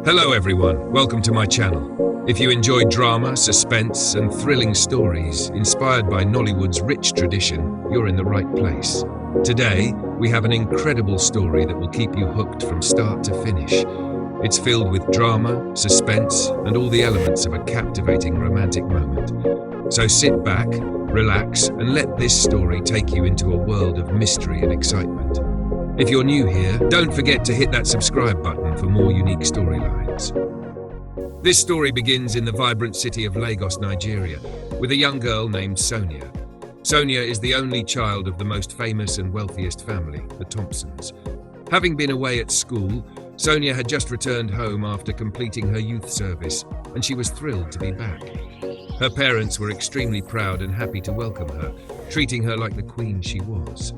Hello everyone, welcome to my channel. If you enjoy drama, suspense and thrilling stories inspired by Nollywood's rich tradition, you're in the right place. Today, we have an incredible story that will keep you hooked from start to finish. It's filled with drama, suspense and all the elements of a captivating romantic moment. So sit back, relax and let this story take you into a world of mystery and excitement. If you're new here, don't forget to hit that subscribe button for more unique storylines. This story begins in the vibrant city of Lagos, Nigeria, with a young girl named Sonia. Sonia is the only child of the most famous and wealthiest family, the Thompsons. Having been away at school, Sonia had just returned home after completing her youth service, and she was thrilled to be back. Her parents were extremely proud and happy to welcome her, treating her like the queen she was.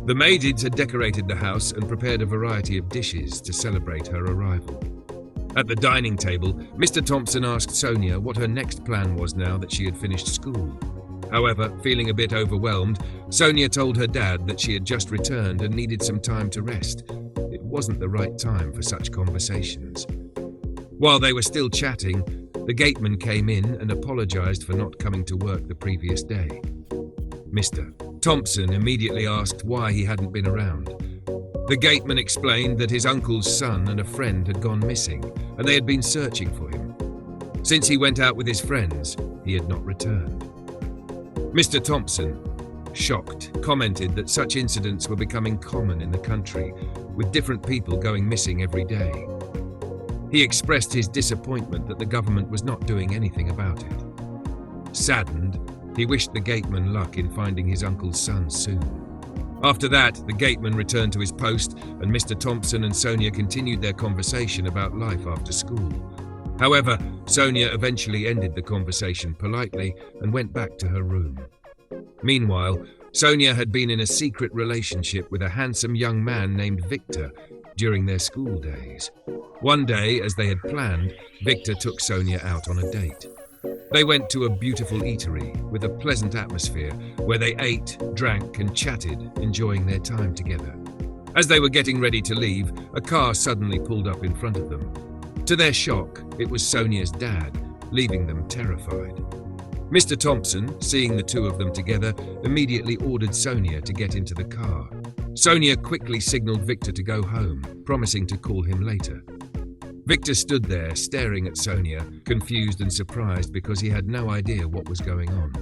The maids had decorated the house and prepared a variety of dishes to celebrate her arrival. At the dining table, Mr. Thompson asked Sonia what her next plan was now that she had finished school. However, feeling a bit overwhelmed, Sonia told her dad that she had just returned and needed some time to rest. It wasn't the right time for such conversations. While they were still chatting, the gateman came in and apologized for not coming to work the previous day. Mr. Thompson immediately asked why he hadn't been around. The gateman explained that his uncle's son and a friend had gone missing, and they had been searching for him. Since he went out with his friends, he had not returned. Mr. Thompson, shocked, commented that such incidents were becoming common in the country, with different people going missing every day. He expressed his disappointment that the government was not doing anything about it. Saddened, he wished the gateman luck in finding his uncle's son soon. After that, the gateman returned to his post, and Mr. Thompson and Sonia continued their conversation about life after school. However, Sonia eventually ended the conversation politely and went back to her room. Meanwhile, Sonia had been in a secret relationship with a handsome young man named Victor during their school days. One day, as they had planned, Victor took Sonia out on a date. They went to a beautiful eatery with a pleasant atmosphere where they ate, drank and chatted, enjoying their time together. As they were getting ready to leave, a car suddenly pulled up in front of them. To their shock, it was Sonia's dad, leaving them terrified. Mr. Thompson, seeing the two of them together, immediately ordered Sonia to get into the car. Sonia quickly signaled Victor to go home, promising to call him later. Victor stood there, staring at Sonia, confused and surprised because he had no idea what was going on.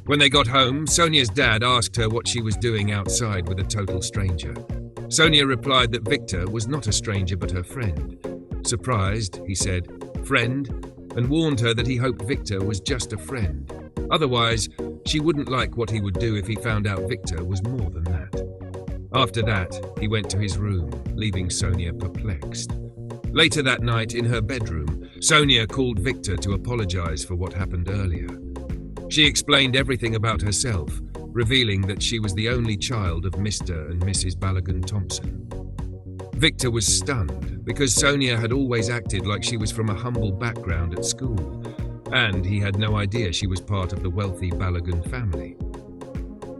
When they got home, Sonia's dad asked her what she was doing outside with a total stranger. Sonia replied that Victor was not a stranger but her friend. Surprised, he said, "Friend?" and warned her that he hoped Victor was just a friend. Otherwise, she wouldn't like what he would do if he found out Victor was more than that. After that, he went to his room, leaving Sonia perplexed. Later that night, in her bedroom, Sonia called Victor to apologize for what happened earlier. She explained everything about herself, revealing that she was the only child of Mr. and Mrs. Balogun Thompson. Victor was stunned because Sonia had always acted like she was from a humble background at school, and he had no idea she was part of the wealthy Balogun family.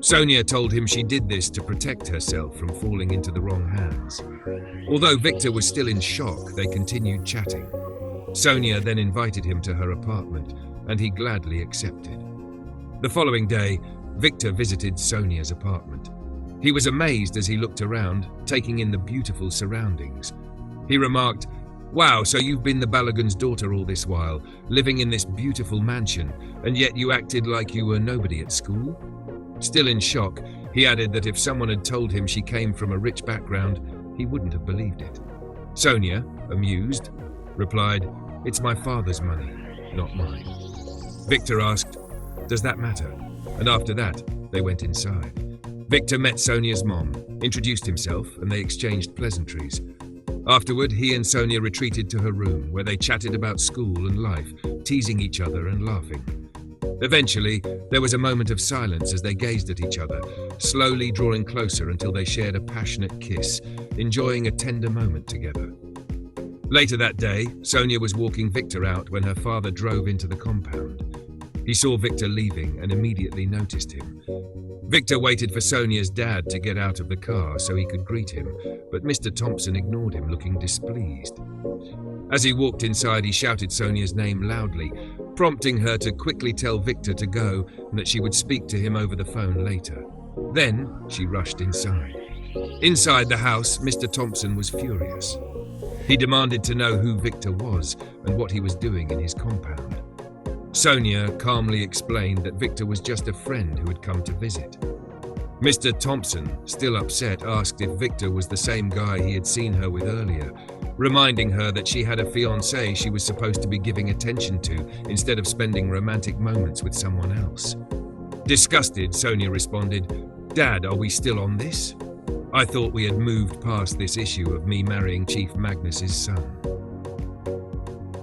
Sonia told him she did this to protect herself from falling into the wrong hands. Although Victor was still in shock, they continued chatting. Sonia then invited him to her apartment, and he gladly accepted. The following day, Victor visited Sonia's apartment. He was amazed as he looked around, taking in the beautiful surroundings. He remarked, "Wow, so you've been the Balogun's daughter all this while, living in this beautiful mansion, and yet you acted like you were nobody at school?" Still in shock, he added that if someone had told him she came from a rich background, he wouldn't have believed it. Sonia, amused, replied, "It's my father's money, not mine." Victor asked, "Does that matter?" And after that, they went inside. Victor met Sonia's mom, introduced himself, and they exchanged pleasantries. Afterward, he and Sonia retreated to her room, where they chatted about school and life, teasing each other and laughing. Eventually, there was a moment of silence as they gazed at each other, slowly drawing closer until they shared a passionate kiss, enjoying a tender moment together. Later that day, Sonia was walking Victor out when her father drove into the compound. He saw Victor leaving and immediately noticed him. Victor waited for Sonia's dad to get out of the car so he could greet him, but Mr. Thompson ignored him, looking displeased. As he walked inside, he shouted Sonia's name loudly, prompting her to quickly tell Victor to go and that she would speak to him over the phone later. Then she rushed inside. Inside the house, Mr. Thompson was furious. He demanded to know who Victor was and what he was doing in his compound. Sonia calmly explained that Victor was just a friend who had come to visit. Mr. Thompson, still upset, asked if Victor was the same guy he had seen her with earlier, reminding her that she had a fiancé she was supposed to be giving attention to instead of spending romantic moments with someone else. Disgusted, Sonia responded, "Dad, are we still on this? I thought we had moved past this issue of me marrying Chief Magnus's son."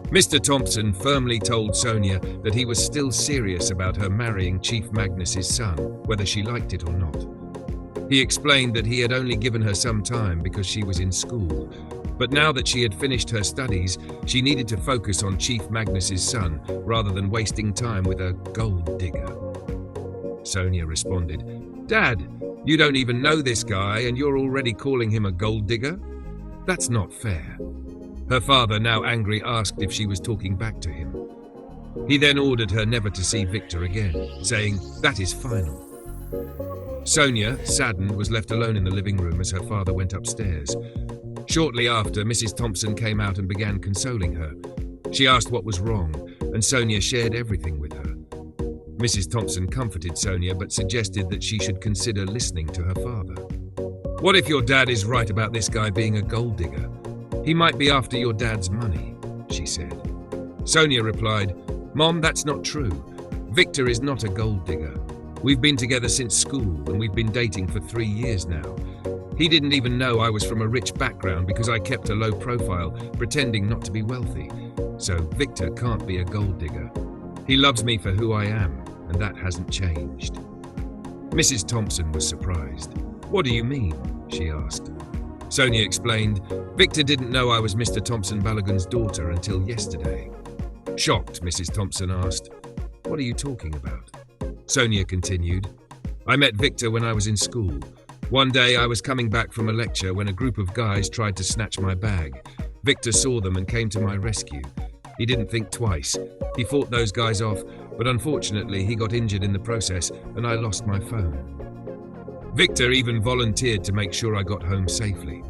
Mr. Thompson firmly told Sonia that he was still serious about her marrying Chief Magnus's son, whether she liked it or not. He explained that he had only given her some time because she was in school, but now that she had finished her studies, she needed to focus on Chief Magnus's son rather than wasting time with a gold digger. Sonia responded, "Dad, you don't even know this guy and you're already calling him a gold digger? That's not fair." Her father, now angry, asked if she was talking back to him. He then ordered her never to see Victor again, saying, "That is final." Sonia, saddened, was left alone in the living room as her father went upstairs. Shortly after, Mrs. Thompson came out and began consoling her. She asked what was wrong, and Sonia shared everything with her. Mrs. Thompson comforted Sonia but suggested that she should consider listening to her father. "What if your dad is right about this guy being a gold digger? He might be after your dad's money," she said. Sonia replied, "Mom, that's not true. Victor is not a gold digger. We've been together since school and we've been dating for 3 years now. He didn't even know I was from a rich background because I kept a low profile, pretending not to be wealthy. So Victor can't be a gold digger. He loves me for who I am, and that hasn't changed." Mrs. Thompson was surprised. "What do you mean?" she asked. Sonia explained, "Victor didn't know I was Mr. Thompson Balogun's daughter until yesterday." Shocked, Mrs. Thompson asked, "What are you talking about?" Sonia continued, "I met Victor when I was in school. One day I was coming back from a lecture when a group of guys tried to snatch my bag. Victor saw them and came to my rescue. He didn't think twice. He fought those guys off, but unfortunately he got injured in the process and I lost my phone. Victor even volunteered to make sure I got home safely.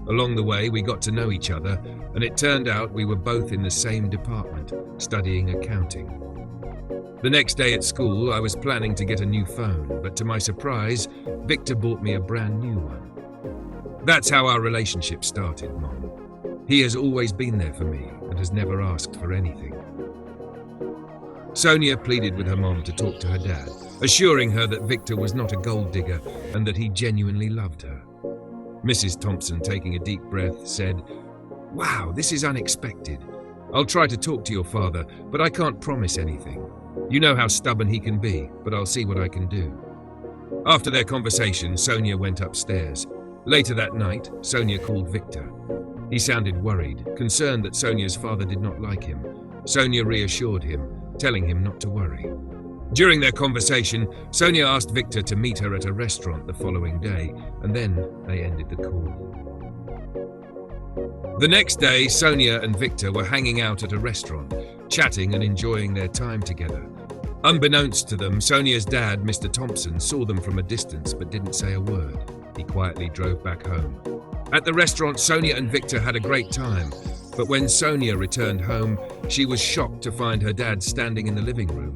Along the way, we got to know each other, and it turned out we were both in the same department, studying accounting. The next day at school, I was planning to get a new phone, but to my surprise, Victor bought me a brand new one. That's how our relationship started, Mom. He has always been there for me and has never asked for anything." Sonia pleaded with her mom to talk to her dad, assuring her that Victor was not a gold digger and that he genuinely loved her. Mrs. Thompson, taking a deep breath, said, "Wow, this is unexpected. I'll try to talk to your father, but I can't promise anything. You know how stubborn he can be, but I'll see what I can do." After their conversation, Sonia went upstairs. Later that night, Sonia called Victor. He sounded worried, concerned that Sonia's father did not like him. Sonia reassured him, telling him not to worry. During their conversation, Sonia asked Victor to meet her at a restaurant the following day, and then they ended the call. The next day, Sonia and Victor were hanging out at a restaurant, chatting and enjoying their time together. Unbeknownst to them, Sonia's dad, Mr. Thompson, saw them from a distance but didn't say a word. He quietly drove back home. At the restaurant, Sonia and Victor had a great time, but when Sonia returned home, she was shocked to find her dad standing in the living room,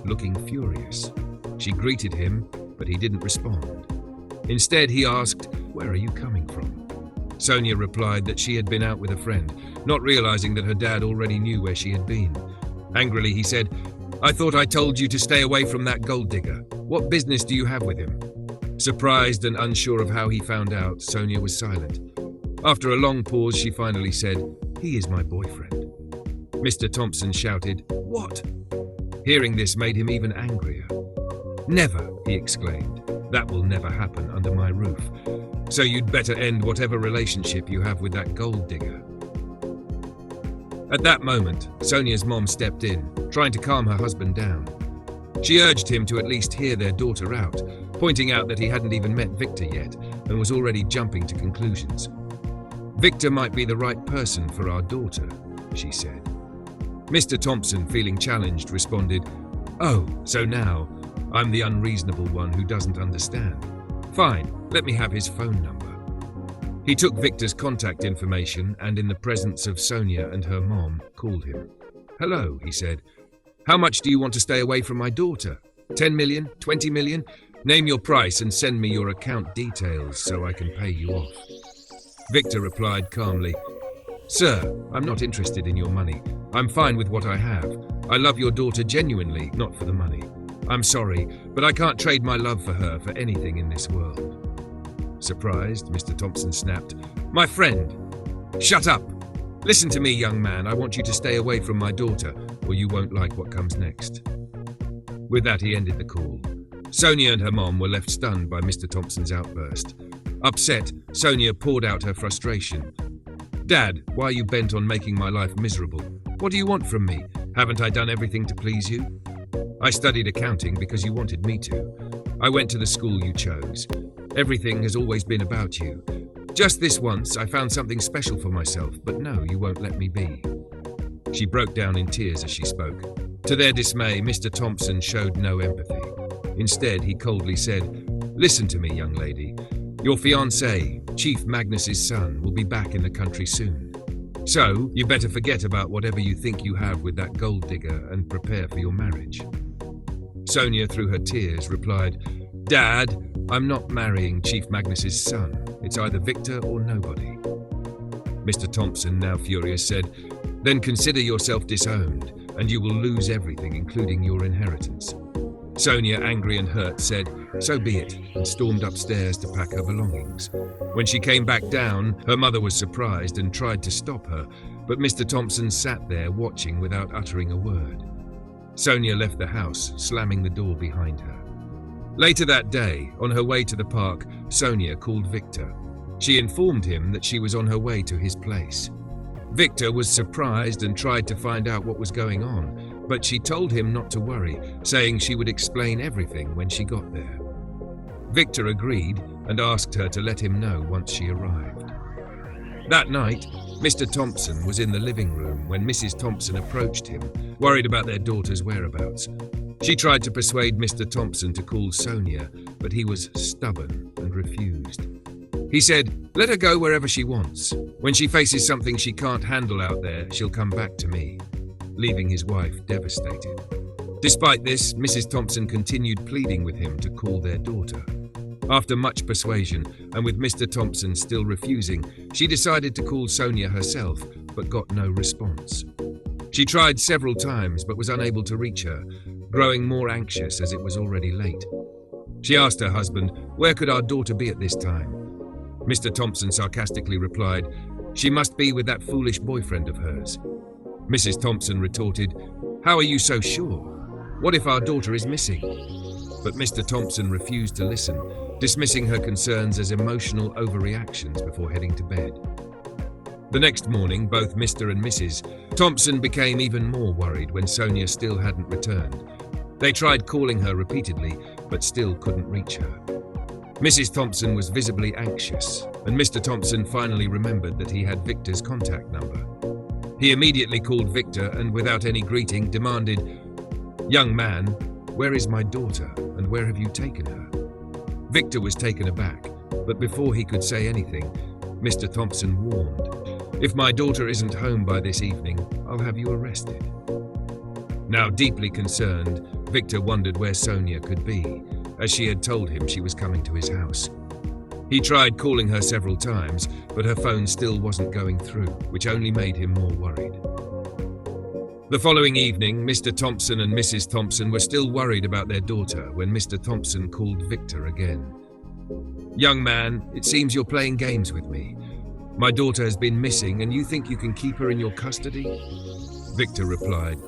looking furious. She greeted him, but he didn't respond. Instead, he asked, "Where are you coming from?" Sonia replied that she had been out with a friend, not realizing that her dad already knew where she had been. Angrily, he said, "I thought I told you to stay away from that gold digger. What business do you have with him?" Surprised and unsure of how he found out, Sonia was silent. After a long pause, she finally said, "He is my boyfriend." Mr. Thompson shouted, "What?" Hearing this made him even angrier. "Never," he exclaimed. "That will never happen under my roof. So you'd better end whatever relationship you have with that gold digger." At that moment, Sonia's mom stepped in, trying to calm her husband down. She urged him to at least hear their daughter out, pointing out that he hadn't even met Victor yet and was already jumping to conclusions. "Victor might be the right person for our daughter," she said. Mr. Thompson, feeling challenged, responded, "Oh, so now I'm the unreasonable one who doesn't understand. Fine, let me have his phone number." He took Victor's contact information and, in the presence of Sonia and her mom, called him. "Hello," he said. "How much do you want to stay away from my daughter? 10 million? 20 million? Name your price and send me your account details so I can pay you off." Victor replied calmly, "Sir, I'm not interested in your money. I'm fine with what I have. I love your daughter genuinely, not for the money. I'm sorry, but I can't trade my love for her for anything in this world." Surprised, Mr. Thompson snapped, "My friend, shut up! Listen to me, young man. I want you to stay away from my daughter, or you won't like what comes next." With that, he ended the call. Sonia and her mom were left stunned by Mr. Thompson's outburst. Upset, Sonia poured out her frustration. "Dad, why are you bent on making my life miserable? What do you want from me? Haven't I done everything to please you? I studied accounting because you wanted me to. I went to the school you chose. Everything has always been about you. Just this once, I found something special for myself, but no, you won't let me be." She broke down in tears as she spoke. To their dismay, Mr. Thompson showed no empathy. Instead, he coldly said, "Listen to me, young lady. Your fiancé, Chief Magnus's son, will be back in the country soon. So, you better forget about whatever you think you have with that gold digger and prepare for your marriage." Sonia, through her tears, replied, "Dad, I'm not marrying Chief Magnus's son. It's either Victor or nobody." Mr. Thompson, now furious, said, "Then consider yourself disowned, and you will lose everything, including your inheritance." Sonia, angry and hurt, said, "So be it," and stormed upstairs to pack her belongings. When she came back down, her mother was surprised and tried to stop her, but Mr. Thompson sat there watching without uttering a word. Sonia left the house, slamming the door behind her. Later that day, on her way to the park, Sonia called Victor. She informed him that she was on her way to his place. Victor was surprised and tried to find out what was going on, but she told him not to worry, saying she would explain everything when she got there. Victor agreed and asked her to let him know once she arrived. That night, Mr. Thompson was in the living room when Mrs. Thompson approached him, worried about their daughter's whereabouts. She tried to persuade Mr. Thompson to call Sonia, but he was stubborn and refused. He said, "Let her go wherever she wants. When she faces something she can't handle out there, she'll come back to me," leaving his wife devastated. Despite this, Mrs. Thompson continued pleading with him to call their daughter. After much persuasion, and with Mr. Thompson still refusing, she decided to call Sonia herself, but got no response. She tried several times, but was unable to reach her, growing more anxious as it was already late. She asked her husband, "Where could our daughter be at this time?" Mr. Thompson sarcastically replied, "She must be with that foolish boyfriend of hers." Mrs. Thompson retorted, "How are you so sure? What if our daughter is missing?" But Mr. Thompson refused to listen, dismissing her concerns as emotional overreactions before heading to bed. The next morning, both Mr. and Mrs. Thompson became even more worried when Sonia still hadn't returned. They tried calling her repeatedly, but still couldn't reach her. Mrs. Thompson was visibly anxious, and Mr. Thompson finally remembered that he had Victor's contact number. He immediately called Victor and, without any greeting, demanded, "Young man, where is my daughter, and where have you taken her?" Victor was taken aback, but before he could say anything, Mr. Thompson warned, "If my daughter isn't home by this evening, I'll have you arrested." Now deeply concerned, Victor wondered where Sonia could be, as she had told him she was coming to his house. He tried calling her several times, but her phone still wasn't going through, which only made him more worried. The following evening, Mr. Thompson and Mrs. Thompson were still worried about their daughter when Mr. Thompson called Victor again. "Young man, it seems you're playing games with me. My daughter has been missing and you think you can keep her in your custody?" Victor replied,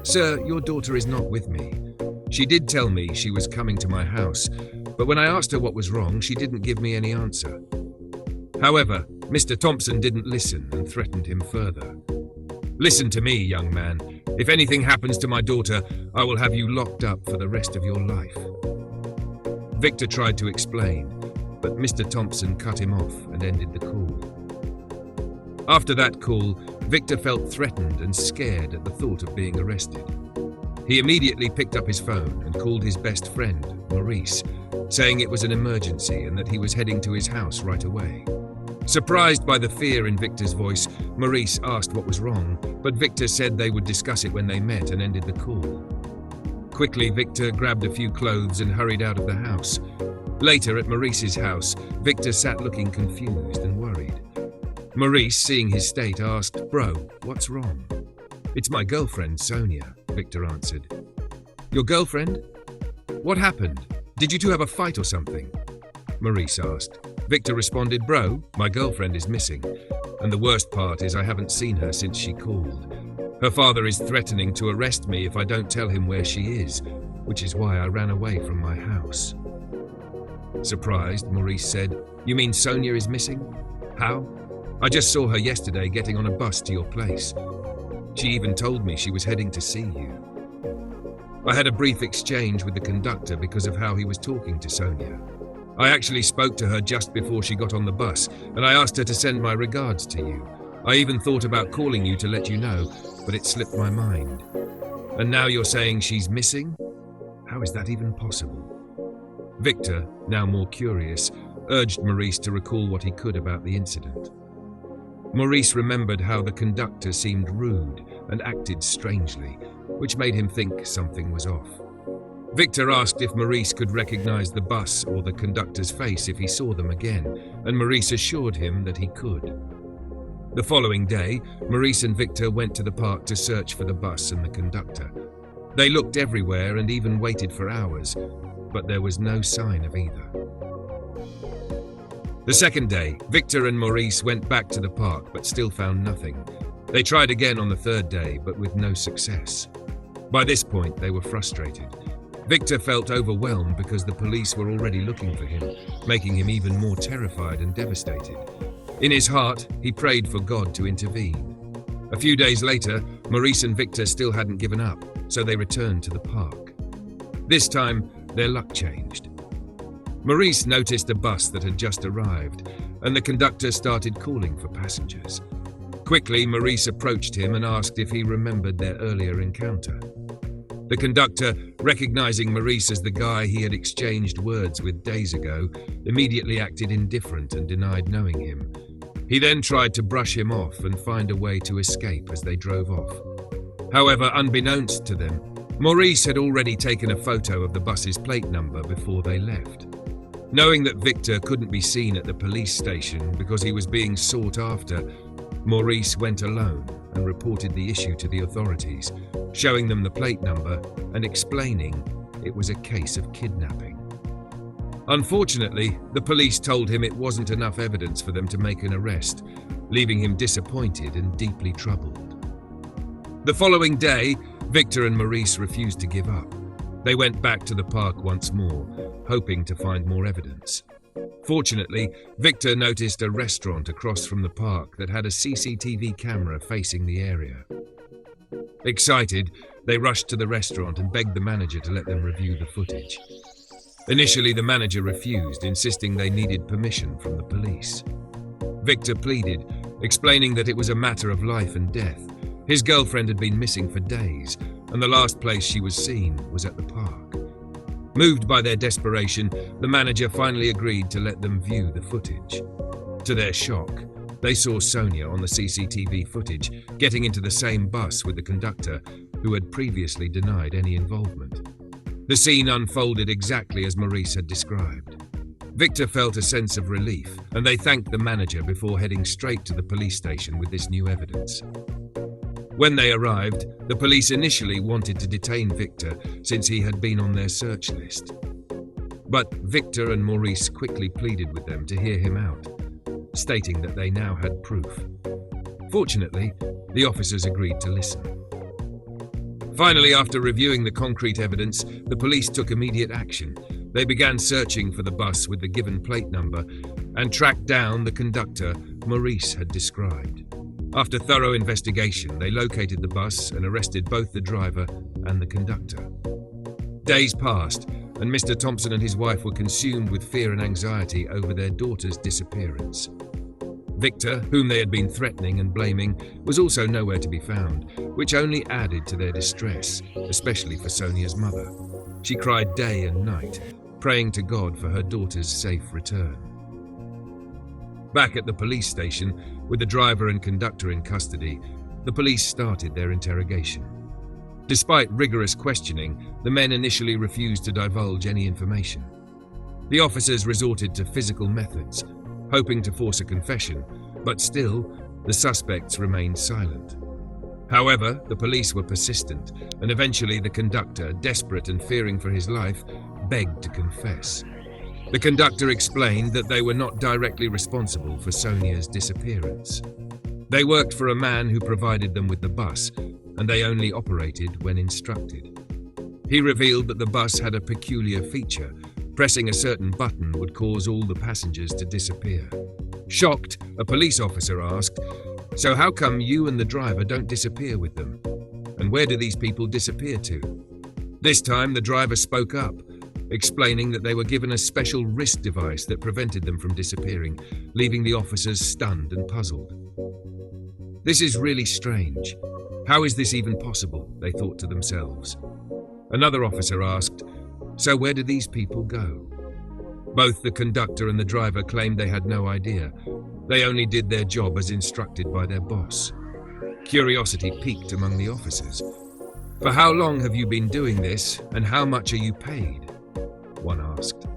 "Sir, your daughter is not with me. She did tell me she was coming to my house, but when I asked her what was wrong, she didn't give me any answer." However, Mr. Thompson didn't listen and threatened him further. "Listen to me, young man. If anything happens to my daughter, I will have you locked up for the rest of your life." Victor tried to explain, but Mr. Thompson cut him off and ended the call. After that call, Victor felt threatened and scared at the thought of being arrested. He immediately picked up his phone and called his best friend, Maurice, saying it was an emergency and that he was heading to his house right away. Surprised by the fear in Victor's voice, Maurice asked what was wrong, but Victor said they would discuss it when they met and ended the call. Quickly, Victor grabbed a few clothes and hurried out of the house. Later, at Maurice's house, Victor sat looking confused and worried. Maurice, seeing his state, asked, "Bro, what's wrong?" "It's my girlfriend, Sonia," Victor answered. "Your girlfriend? What happened? Did you two have a fight or something?" Maurice asked. Victor responded, "Bro, my girlfriend is missing, and the worst part is I haven't seen her since she called. Her father is threatening to arrest me if I don't tell him where she is, which is why I ran away from my house." Surprised, Maurice said, "You mean Sonia is missing? How? I just saw her yesterday getting on a bus to your place. She even told me she was heading to see you. I had a brief exchange with the conductor because of how he was talking to Sonia. I actually spoke to her just before she got on the bus, and I asked her to send my regards to you. I even thought about calling you to let you know, but it slipped my mind. And now you're saying she's missing? How is that even possible?" Victor, now more curious, urged Maurice to recall what he could about the incident. Maurice remembered how the conductor seemed rude and acted strangely, which made him think something was off. Victor asked if Maurice could recognize the bus or the conductor's face if he saw them again, and Maurice assured him that he could. The following day, Maurice and Victor went to the park to search for the bus and the conductor. They looked everywhere and even waited for hours, but there was no sign of either. The second day, Victor and Maurice went back to the park but still found nothing. They tried again on the third day, but with no success. By this point, they were frustrated. Victor felt overwhelmed because the police were already looking for him, making him even more terrified and devastated. In his heart, he prayed for God to intervene. A few days later, Maurice and Victor still hadn't given up, so they returned to the park. This time, their luck changed. Maurice noticed a bus that had just arrived, and the conductor started calling for passengers. Quickly, Maurice approached him and asked if he remembered their earlier encounter. The conductor, recognizing Maurice as the guy he had exchanged words with days ago, immediately acted indifferent and denied knowing him. He then tried to brush him off and find a way to escape as they drove off. However, unbeknownst to them, Maurice had already taken a photo of the bus's plate number before they left. Knowing that Victor couldn't be seen at the police station because he was being sought after, Maurice went alone and reported the issue to the authorities, showing them the plate number and explaining it was a case of kidnapping. Unfortunately, the police told him it wasn't enough evidence for them to make an arrest, leaving him disappointed and deeply troubled. The following day, Victor and Maurice refused to give up. They went back to the park once more, hoping to find more evidence. Fortunately, Victor noticed a restaurant across from the park that had a CCTV camera facing the area. Excited, they rushed to the restaurant and begged the manager to let them review the footage. Initially, the manager refused, insisting they needed permission from the police. Victor pleaded, explaining that it was a matter of life and death. His girlfriend had been missing for days, and the last place she was seen was at the park. Moved by their desperation, the manager finally agreed to let them view the footage. To their shock, they saw Sonia on the CCTV footage getting into the same bus with the conductor, who had previously denied any involvement. The scene unfolded exactly as Maurice had described. Victor felt a sense of relief, and they thanked the manager before heading straight to the police station with this new evidence. When they arrived, the police initially wanted to detain Victor since he had been on their search list. But Victor and Maurice quickly pleaded with them to hear him out, stating that they now had proof. Fortunately, the officers agreed to listen. Finally, after reviewing the concrete evidence, the police took immediate action. They began searching for the bus with the given plate number and tracked down the conductor Maurice had described. After thorough investigation, they located the bus and arrested both the driver and the conductor. Days passed, and Mr. Thompson and his wife were consumed with fear and anxiety over their daughter's disappearance. Victor, whom they had been threatening and blaming, was also nowhere to be found, which only added to their distress, especially for Sonia's mother. She cried day and night, praying to God for her daughter's safe return. Back at the police station, with the driver and conductor in custody, the police started their interrogation. Despite rigorous questioning, the men initially refused to divulge any information. The officers resorted to physical methods, hoping to force a confession, but still, the suspects remained silent. However, the police were persistent, and eventually the conductor, desperate and fearing for his life, begged to confess. The conductor explained that they were not directly responsible for Sonia's disappearance. They worked for a man who provided them with the bus, and they only operated when instructed. He revealed that the bus had a peculiar feature. Pressing a certain button would cause all the passengers to disappear. Shocked, a police officer asked, "So how come you and the driver don't disappear with them? And where do these people disappear to?" This time the driver spoke up, explaining that they were given a special wrist device that prevented them from disappearing, leaving the officers stunned and puzzled. "This is really strange. How is this even possible?" they thought to themselves. Another officer asked, "So where do these people go?" Both the conductor and the driver claimed they had no idea. They only did their job as instructed by their boss. Curiosity piqued among the officers. "For how long have you been doing this, and how much are you paid?" one asked.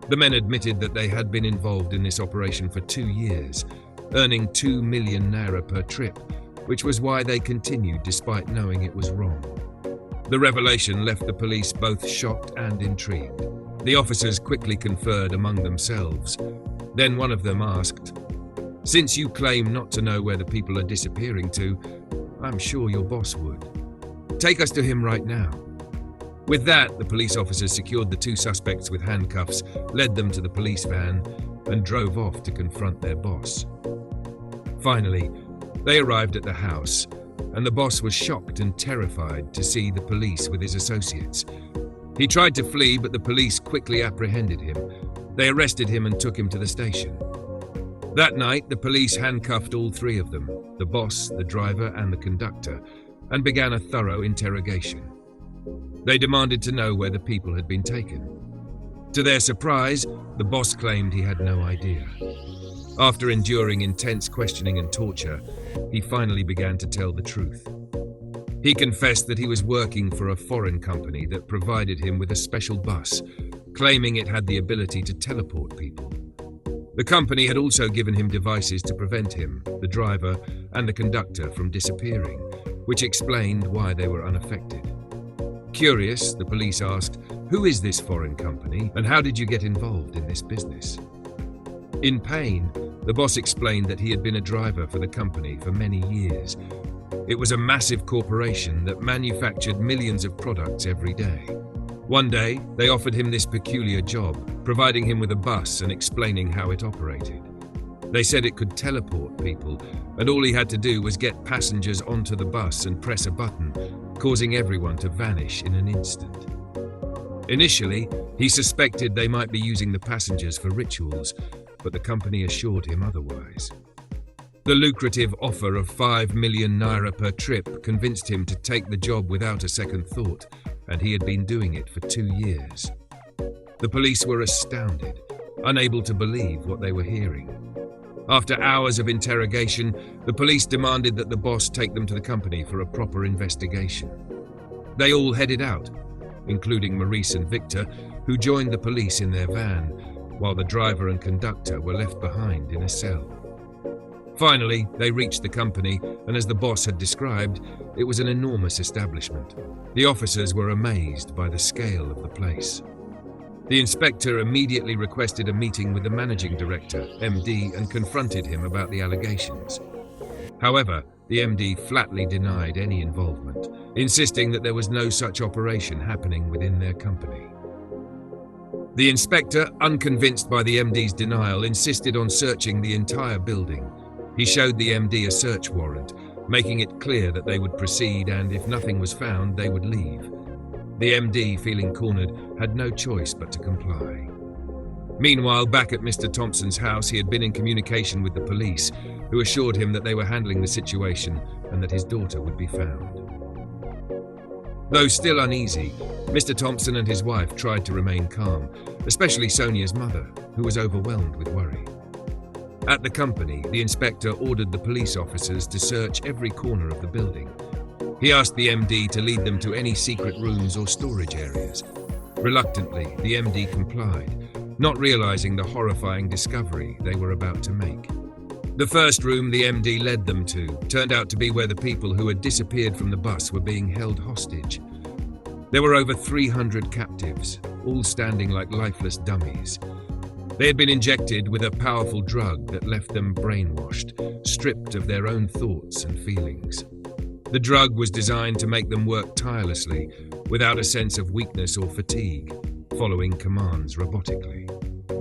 The men admitted that they had been involved in this operation for 2 years, earning 2 million naira per trip, which was why they continued despite knowing it was wrong. The revelation left the police both shocked and intrigued. The officers quickly conferred among themselves. Then one of them asked, "Since you claim not to know where the people are disappearing to, I'm sure your boss would. Take us to him right now." With that, the police officers secured the 2 suspects with handcuffs, led them to the police van, and drove off to confront their boss. Finally, they arrived at the house, and the boss was shocked and terrified to see the police with his associates. He tried to flee, but the police quickly apprehended him. They arrested him and took him to the station. That night, the police handcuffed all 3 of them, the boss, the driver, and the conductor, and began a thorough interrogation. They demanded to know where the people had been taken. To their surprise, the boss claimed he had no idea. After enduring intense questioning and torture, he finally began to tell the truth. He confessed that he was working for a foreign company that provided him with a special bus, claiming it had the ability to teleport people. The company had also given him devices to prevent him, the driver, and the conductor from disappearing, which explained why they were unaffected. Curious, the police asked, "Who is this foreign company, and how did you get involved in this business?" In pain, the boss explained that he had been a driver for the company for many years. It was a massive corporation that manufactured millions of products every day. One day, they offered him this peculiar job, providing him with a bus and explaining how it operated. They said it could teleport people, and all he had to do was get passengers onto the bus and press a button, causing everyone to vanish in an instant. Initially, he suspected they might be using the passengers for rituals, but the company assured him otherwise. The lucrative offer of 5 million naira per trip convinced him to take the job without a second thought, and he had been doing it for 2 years. The police were astounded, unable to believe what they were hearing. After hours of interrogation, the police demanded that the boss take them to the company for a proper investigation. They all headed out, including Maurice and Victor, who joined the police in their van, while the driver and conductor were left behind in a cell. Finally, they reached the company, and as the boss had described, it was an enormous establishment. The officers were amazed by the scale of the place. The inspector immediately requested a meeting with the managing director, MD, and confronted him about the allegations. However, the MD flatly denied any involvement, insisting that there was no such operation happening within their company. The inspector, unconvinced by the MD's denial, insisted on searching the entire building. He showed the MD a search warrant, making it clear that they would proceed and, if nothing was found, they would leave. The MD, feeling cornered, had no choice but to comply. Meanwhile, back at Mr. Thompson's house, he had been in communication with the police, who assured him that they were handling the situation and that his daughter would be found. Though still uneasy, Mr. Thompson and his wife tried to remain calm, especially Sonia's mother, who was overwhelmed with worry. At the company, the inspector ordered the police officers to search every corner of the building. He asked the MD to lead them to any secret rooms or storage areas. Reluctantly, the MD complied, not realizing the horrifying discovery they were about to make. The first room the MD led them to turned out to be where the people who had disappeared from the bus were being held hostage. There were over 300 captives, all standing like lifeless dummies. They had been injected with a powerful drug that left them brainwashed, stripped of their own thoughts and feelings. The drug was designed to make them work tirelessly, without a sense of weakness or fatigue, following commands robotically.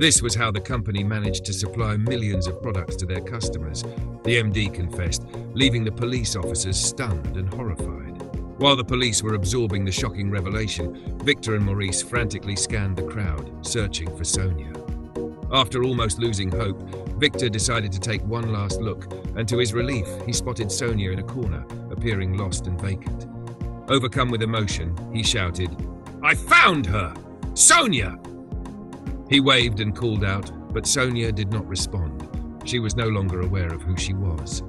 This was how the company managed to supply millions of products to their customers, the MD confessed, leaving the police officers stunned and horrified. While the police were absorbing the shocking revelation, Victor and Maurice frantically scanned the crowd, searching for Sonia. After almost losing hope, Victor decided to take one last look, and to his relief, he spotted Sonia in a corner, appearing lost and vacant. Overcome with emotion, he shouted, "I found her! Sonia!" He waved and called out, but Sonia did not respond. She was no longer aware of who she was.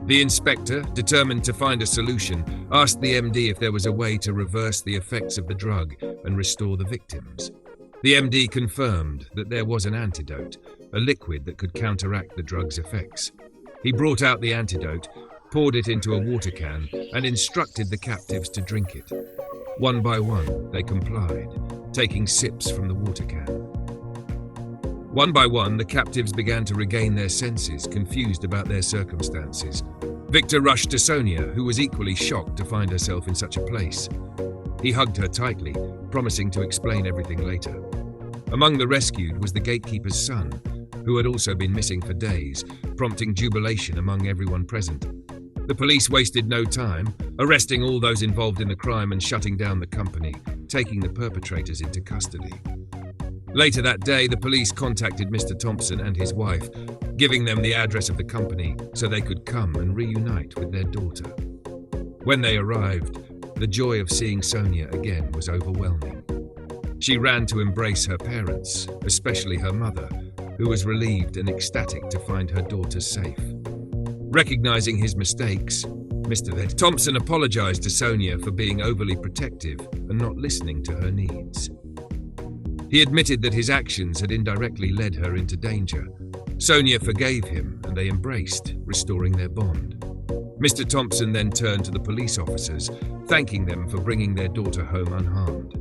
The inspector, determined to find a solution, asked the MD if there was a way to reverse the effects of the drug and restore the victims. The MD confirmed that there was an antidote, a liquid that could counteract the drug's effects. He brought out the antidote, poured it into a water can, and instructed the captives to drink it. One by one, they complied, taking sips from the water can. One by one, the captives began to regain their senses, confused about their circumstances. Victor rushed to Sonia, who was equally shocked to find herself in such a place. He hugged her tightly, promising to explain everything later. Among the rescued was the gatekeeper's son, who had also been missing for days, prompting jubilation among everyone present. The police wasted no time, arresting all those involved in the crime and shutting down the company, taking the perpetrators into custody. Later that day, the police contacted Mr. Thompson and his wife, giving them the address of the company so they could come and reunite with their daughter. When they arrived, the joy of seeing Sonia again was overwhelming. She ran to embrace her parents, especially her mother, who was relieved and ecstatic to find her daughter safe. Recognizing his mistakes, Mr. Thompson apologized to Sonia for being overly protective and not listening to her needs. He admitted that his actions had indirectly led her into danger. Sonia forgave him and they embraced, restoring their bond. Mr. Thompson then turned to the police officers, thanking them for bringing their daughter home unharmed.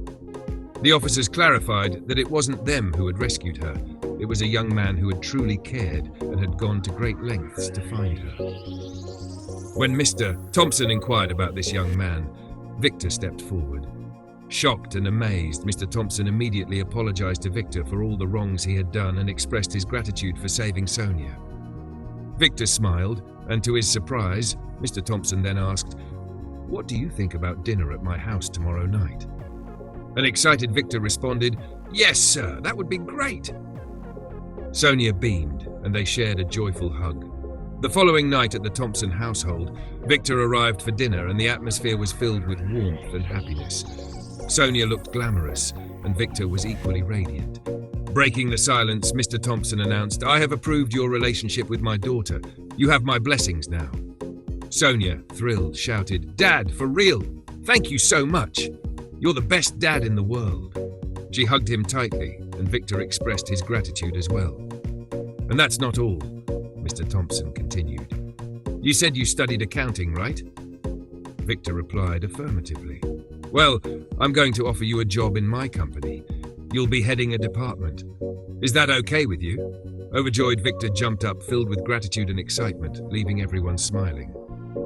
The officers clarified that it wasn't them who had rescued her. It was a young man who had truly cared and had gone to great lengths to find her. When Mr. Thompson inquired about this young man, Victor stepped forward. Shocked and amazed, Mr. Thompson immediately apologized to Victor for all the wrongs he had done and expressed his gratitude for saving Sonia. Victor smiled, and to his surprise, Mr. Thompson then asked, "What do you think about dinner at my house tomorrow night?" An excited Victor responded, "Yes, sir, that would be great." Sonia beamed, and they shared a joyful hug. The following night at the Thompson household, Victor arrived for dinner and the atmosphere was filled with warmth and happiness. Sonia looked glamorous, and Victor was equally radiant. Breaking the silence, Mr. Thompson announced, "I have approved your relationship with my daughter. You have my blessings now." Sonia, thrilled, shouted, "Dad, for real! Thank you so much! You're the best dad in the world." She hugged him tightly, and Victor expressed his gratitude as well. "And that's not all," Mr. Thompson continued. "You said you studied accounting, right?" Victor replied affirmatively. "Well, I'm going to offer you a job in my company. You'll be heading a department. Is that okay with you?" Overjoyed, Victor jumped up, filled with gratitude and excitement, leaving everyone smiling.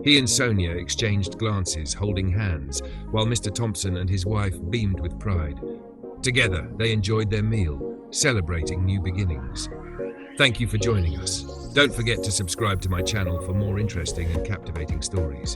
He and Sonia exchanged glances, holding hands, while Mr. Thompson and his wife beamed with pride. Together, they enjoyed their meal, celebrating new beginnings. Thank you for joining us. Don't forget to subscribe to my channel for more interesting and captivating stories.